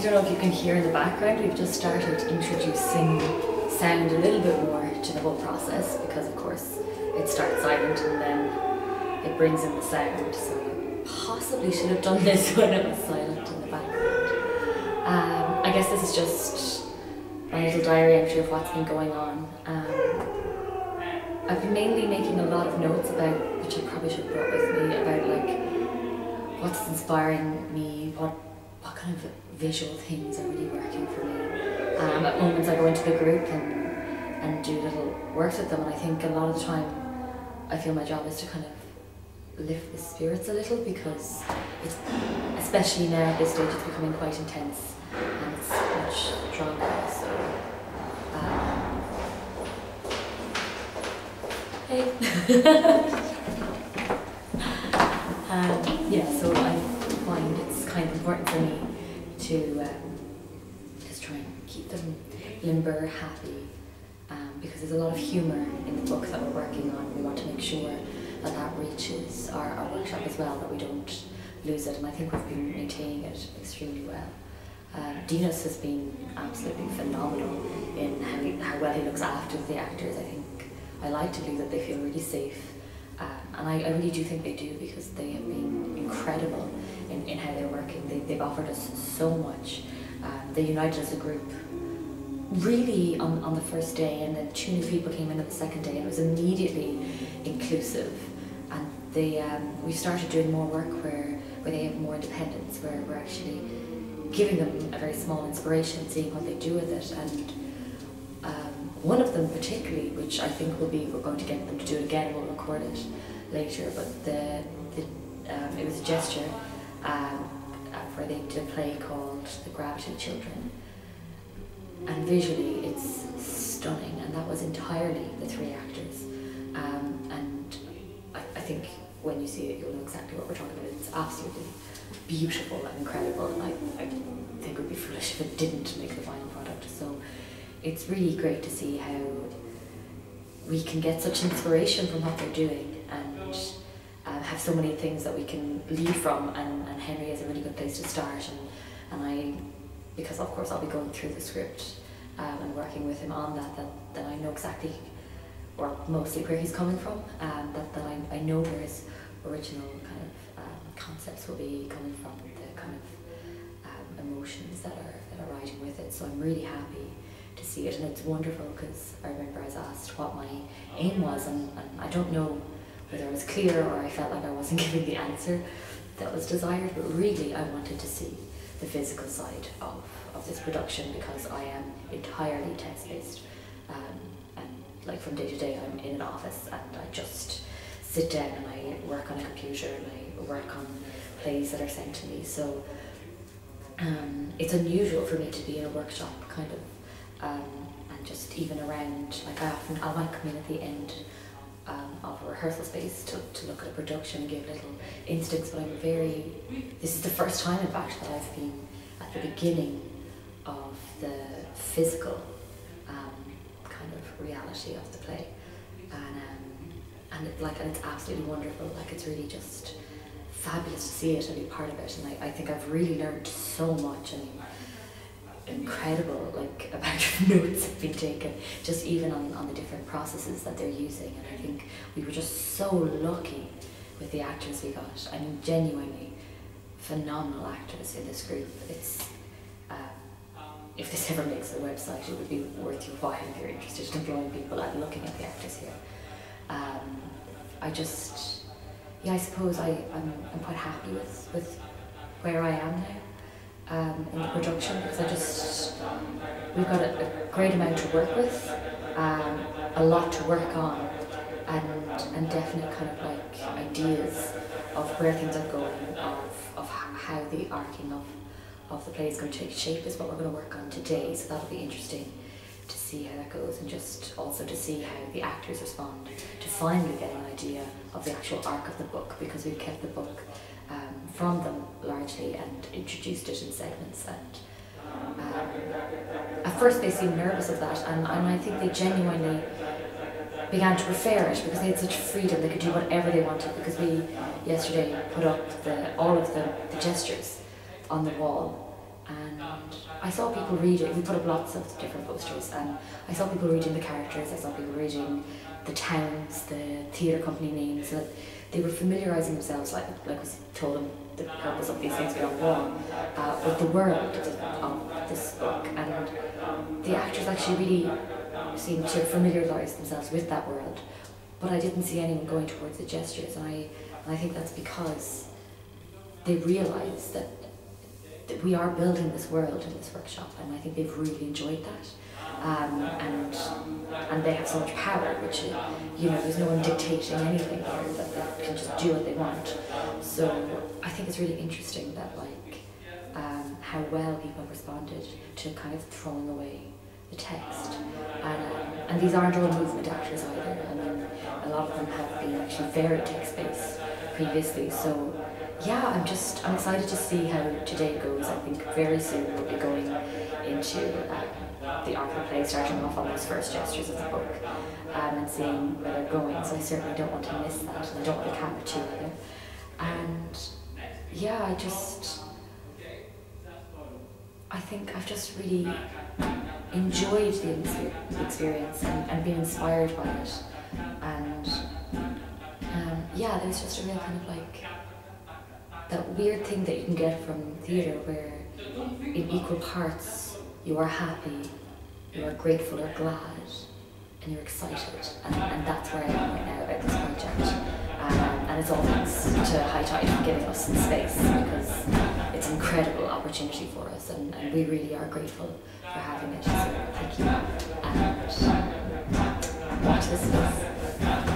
don't know if you can hear in the background, we've just started introducing sound a little bit more to the whole process, because of course it starts silent and then it brings in the sound, so I possibly should have done this when it was silent in the background. I guess this is just my little diary entry of what's been going on. I've been mainly making a lot of notes about, which I probably should have brought with me, about like what's inspiring me, what kind of visual things are really working for me. At moments I go into the group and do little works with them, and I think a lot of the time I feel my job is to kind of lift the spirits a little, because it's, especially now at this stage, it's becoming quite intense and it's much stronger. So hey. Yeah, so I find it's kind of important for me to just try and keep them limber, happy, because there's a lot of humour in the book that we're working on. We want to make sure that that reaches our workshop as well, that we don't lose it, and I think we've been maintaining it extremely well. Dinos has been absolutely phenomenal in how well he looks after the actors. I think I like to believe that they feel really safe, and I really do think they do, because they have been incredible in how they're working. They've offered us so much. They united as a group really on the first day, and then 2 new people came in on the second day, and it was immediately inclusive. And we started doing more work where they have more independence, where we're actually giving them a very small inspiration, seeing what they do with it. And one of them particularly, which I think we're going to get them to do it again, we'll record it later, but it was a gesture where they did a play called The Gravity Children. And visually it's stunning, and that was entirely the 3 actors. And I think when you see it, you'll know exactly what we're talking about. It's absolutely beautiful and incredible, and I think it would be foolish if it didn't make the final product. So it's really great to see how we can get such inspiration from what they're doing, and have so many things that we can lead from, and Henry is a really good place to start. And because of course I'll be going through the script and working with him on that I know exactly, or mostly, where he's coming from, that I know where his original kind of concepts will be coming from, the kind of emotions that are riding with it. So I'm really happy to see it, and it's wonderful, because I remember I was asked what my aim was, and I don't know whether I was clear or I felt like I wasn't giving the answer that was desired, but really I wanted to see the physical side of this production, because I am entirely text-based, and like from day to day I'm in an office and I just sit down and I work on a computer and I work on plays that are sent to me. So it's unusual for me to be in a workshop kind of, and just even around, like I might come in at the end of a rehearsal space to look at a production and give little instincts, but this is the first time in fact that I've been at the beginning of the physical kind of reality of the play, and it's absolutely wonderful. Like, it's really just fabulous to see it and be part of it, and I think I've really learned so much. I mean, incredible like amount of notes have been taken, just even on the different processes that they're using, and I think we were just so lucky with the actors we got. I mean, genuinely phenomenal actors in this group. It's if this ever makes a website, it would be worth your while if you're interested in employing people and looking at the actors here. I suppose I'm quite happy with where I am now in the production, because we've got a great amount to work with, a lot to work on, and definite kind of like ideas of where things are going, of how the arcing of the play is going to take shape is what we're going to work on today. So that'll be interesting to see how that goes, and just also to see how the actors respond to finally getting an idea of the actual arc of the book, because we've kept the book from them largely and introduced it in segments. And at first they seemed nervous of that, and I think they genuinely began to prefer it, because they had such freedom. They could do whatever they wanted, because we yesterday put up all of the gestures on the wall And I saw people reading, we put up lots of different posters, and I saw people reading the characters, I saw people reading the towns, the theatre company names, so that they were familiarising themselves, like we told them the purpose of these things beyond wall, with the world of this book. And the actors actually really seemed to familiarise themselves with that world, but I didn't see anyone going towards the gestures, and I think that's because they realise that we are building this world in this workshop, and I think they've really enjoyed that. And they have so much power, which, there's no one dictating anything here, that they can just do what they want. So I think it's really interesting that, how well people have responded to kind of throwing away the text. And these aren't all movement actors either. I mean, a lot of them have been actually very text-based previously. So yeah, I'm excited to see how today goes. I think very soon we'll be going into the art of the play, starting off on those first gestures of the book, and seeing where they're going. So I certainly don't want to miss that, and I don't want to cap it too either. And yeah, I think I've just really enjoyed the experience and been inspired by it. And yeah, there's just a real kind of that weird thing that you can get from theatre, where in equal parts you are happy, you are grateful or glad, and you're excited. And that's where I am right now about this project. And it's all thanks to HighTide for giving us the space, because it's an incredible opportunity for us, and we really are grateful for having it. So thank you, and watch this space.